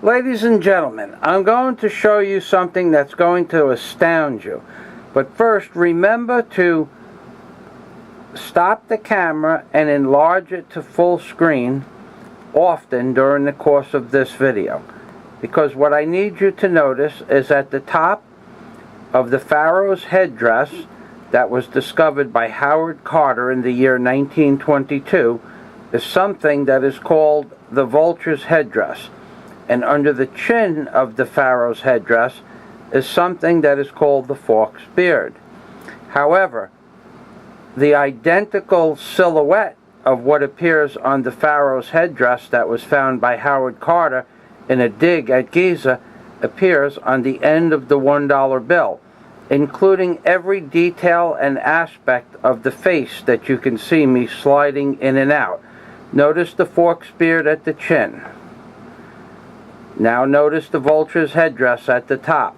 Ladies and gentlemen, I'm going to show you something that's going to astound you. But first, remember to stop the camera and enlarge it to full screen often during the course of this video. Because what I need you to notice is at the top of the pharaoh's headdress that was discovered by Howard Carter in the year 1922 is something that is called the vulture's headdress. And under the chin of the pharaoh's headdress is something that is called the fork's beard. However, the identical silhouette of what appears on the pharaoh's headdress that was found by Howard Carter in a dig at Giza appears on the end of the $1 bill, including every detail and aspect of the face that you can see me sliding in and out. Notice the fork's beard at the chin. Now notice the vulture's headdress at the top.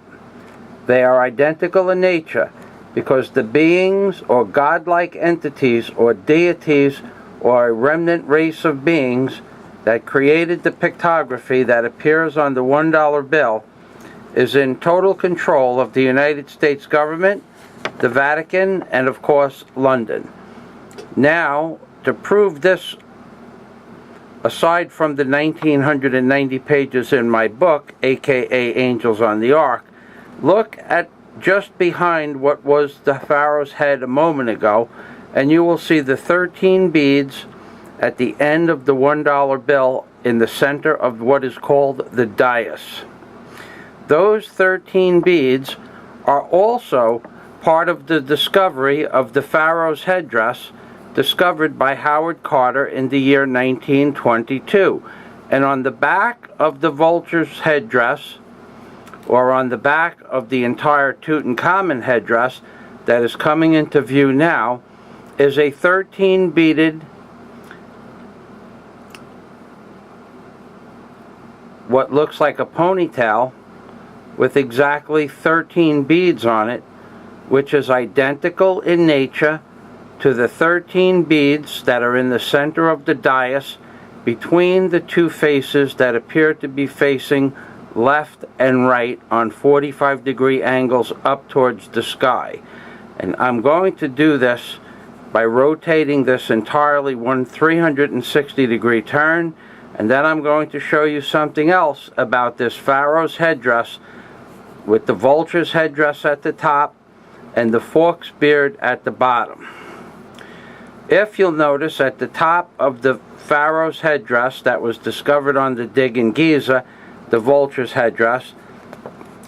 They are identical in nature because the beings or godlike entities or deities or a remnant race of beings that created the pictography that appears on the $1 bill is in total control of the United States government, the Vatican, and of course London. Now, to prove this, aside from the 1990 pages in my book, aka Angels on the Ark, look at just behind what was the pharaoh's head a moment ago, and you will see the 13 beads at the end of the $1 bill in the center of what is called the dais. Those 13 beads are also part of the discovery of the pharaoh's headdress discovered by Howard Carter in the year 1922. And on the back of the vulture's headdress, or on the back of the entire Tutankhamun headdress that is coming into view now, is a 13-beaded, what looks like a ponytail, with exactly 13 beads on it, which is identical in nature to the 13 beads that are in the center of the dais between the two faces that appear to be facing left and right on 45-degree angles up towards the sky. And I'm going to do this by rotating this entirely one 360-degree turn, and then I'm going to show you something else about this pharaoh's headdress with the vulture's headdress at the top and the fork's beard at the bottom. If you'll notice at the top of the pharaoh's headdress that was discovered on the dig in Giza, the vulture's headdress,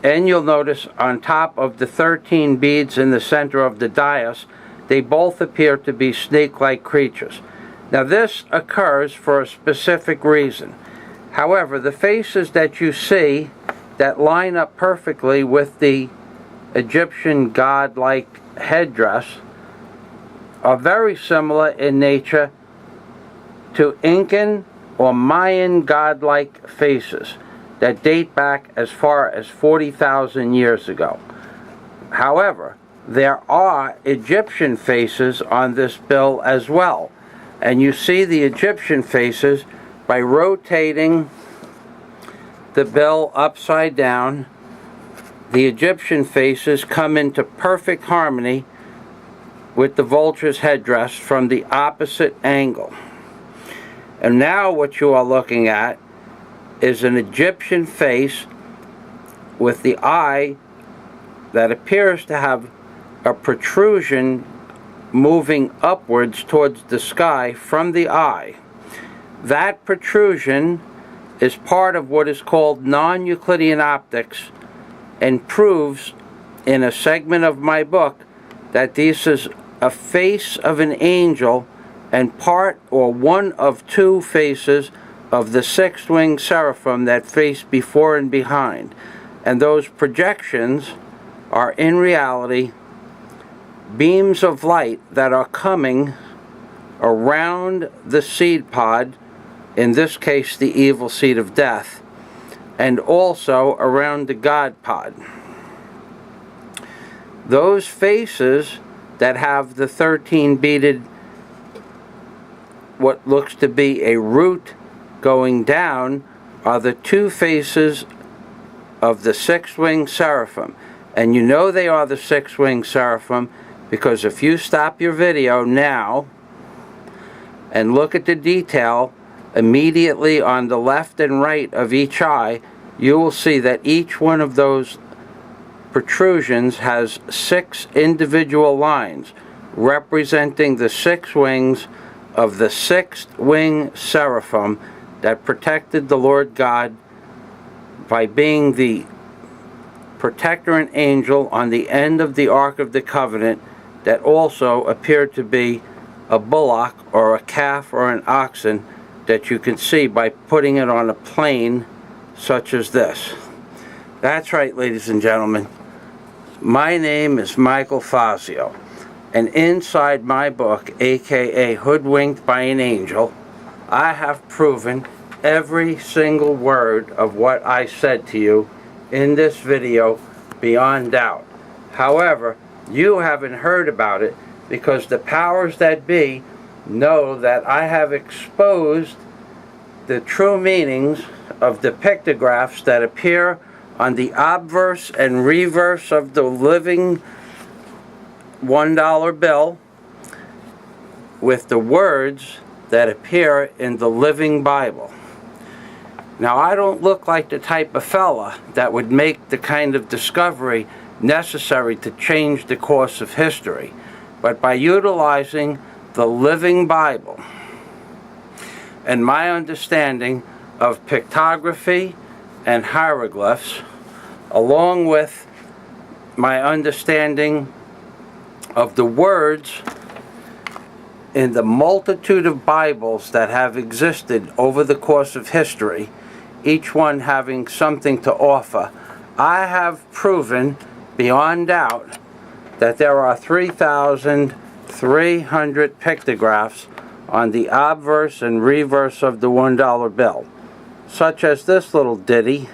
and you'll notice on top of the 13 beads in the center of the dais, they both appear to be snake-like creatures. Now this occurs for a specific reason. However, the faces that you see that line up perfectly with the Egyptian god-like headdress are very similar in nature to Incan or Mayan godlike faces that date back as far as 40,000 years ago. However, there are Egyptian faces on this bill as well, and you see the Egyptian faces by rotating the bill upside down. The Egyptian faces come into perfect harmony with the vulture's headdress from the opposite angle. And now what you are looking at is an Egyptian face with the eye that appears to have a protrusion moving upwards towards the sky from the eye. That protrusion is part of what is called non-Euclidean optics and proves in a segment of my book that this is a face of an angel and part or one of two faces of the six-winged seraphim that face before and behind. And those projections are in reality beams of light that are coming around the seed pod, in this case the evil seed of death, and also around the God pod. Those faces that have the 13 beaded, what looks to be a root going down, are the two faces of the six-winged seraphim. And you know they are the six-winged seraphim because if you stop your video now and look at the detail immediately on the left and right of each eye, you will see that each one of those protrusions has 6 individual lines representing the 6 wings of the sixth-winged seraphim that protected the Lord God by being the protectorate angel on the end of the Ark of the Covenant that also appeared to be a bullock or a calf or an oxen that you can see by putting it on a plane such as this. That's right, ladies and gentlemen. My name is Michael Fazio, and inside my book, aka Hoodwinked by an Angel, I have proven every single word of what I said to you in this video beyond doubt. However, you haven't heard about it because the powers that be know that I have exposed the true meanings of the pictographs that appear on the obverse and reverse of the living $1 bill with the words that appear in the Living Bible. Now, I don't look like the type of fella that would make the kind of discovery necessary to change the course of history, but by utilizing the Living Bible and my understanding of pictography and hieroglyphs, along with my understanding of the words in the multitude of Bibles that have existed over the course of history, each one having something to offer, I have proven beyond doubt that there are 3,300 pictographs on the obverse and reverse of the $1 bill, such as this little ditty.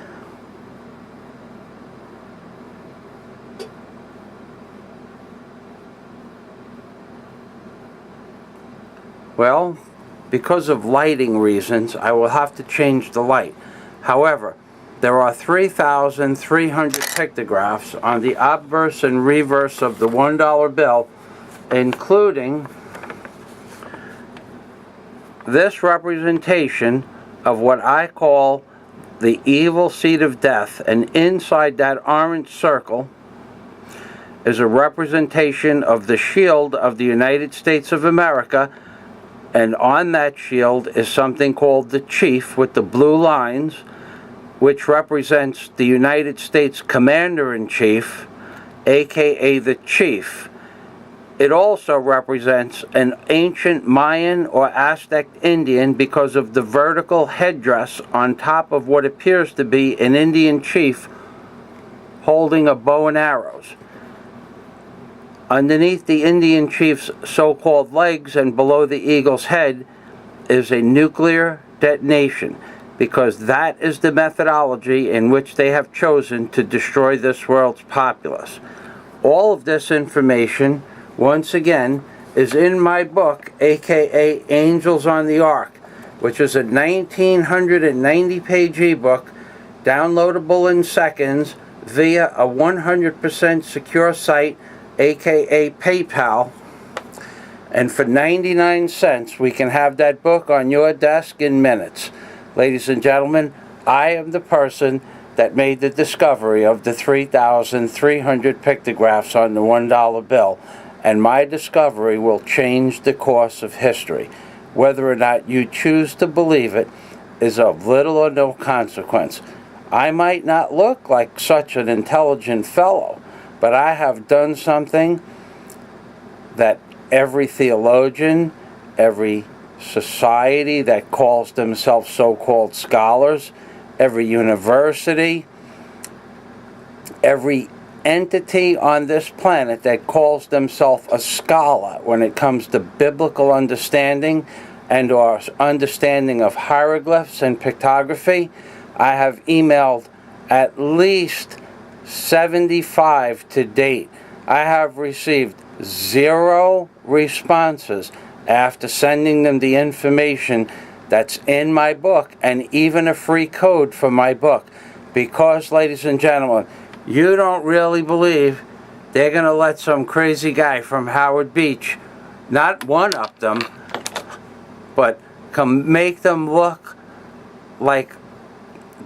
Well, because of lighting reasons, I will have to change the light. However, there are 3,300 pictographs on the obverse and reverse of the $1 bill, including this representation of what I call the evil seed of death, and inside that orange circle is a representation of the shield of the United States of America, and on that shield is something called the chief with the blue lines, which represents the United States Commander-in-Chief, aka the Chief. It also represents an ancient Mayan or Aztec Indian because of the vertical headdress on top of what appears to be an Indian chief holding a bow and arrows. Underneath the Indian chief's so-called legs and below the eagle's head is a nuclear detonation, because that is the methodology in which they have chosen to destroy this world's populace. All of this information, once again, is in my book, aka Angels on the Ark, which is a 1,990-page ebook, downloadable in seconds via a 100% secure site, aka PayPal, and for 99 cents we can have that book on your desk in minutes. Ladies and gentlemen, I am the person that made the discovery of the 3,300 pictographs on the $1 bill, and my discovery will change the course of history. Whether or not you choose to believe it is of little or no consequence. I might not look like such an intelligent fellow, but I have done something that every theologian, every society that calls themselves so-called scholars, every university, every entity on this planet that calls themselves a scholar when it comes to biblical understanding and or understanding of hieroglyphs and pictography, I have emailed at least 75 to date. I have received 0 responses after sending them the information that's in my book, and even a free code for my book. Because, ladies and gentlemen, you don't really believe they're going to let some crazy guy from Howard Beach not one-up them, but make them look like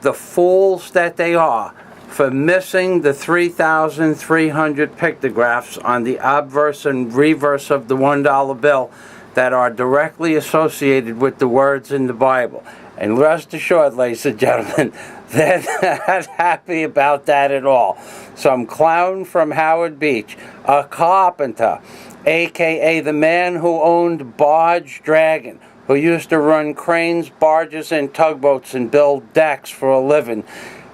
the fools that they are for missing the 3,300 pictographs on the obverse and reverse of the $1 bill that are directly associated with the words in the Bible. And rest assured, ladies and gentlemen, they're not happy about that at all. Some clown from Howard Beach, a carpenter, a.k.a. the man who owned Barge Dragon, who used to run cranes, barges, and tugboats and build decks for a living,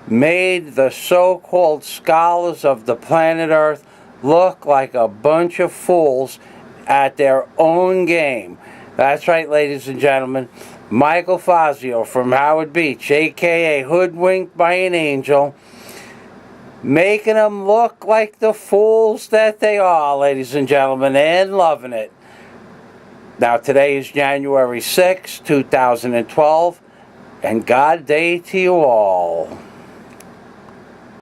made the so-called scholars of the planet Earth look like a bunch of fools at their own game. That's right, ladies and gentlemen. Michael Fazio from Howard Beach, a.k.a. hoodwinked by an angel, making them look like the fools that they are, ladies and gentlemen, and loving it. Now, today is January 6, 2012, and God day to you all.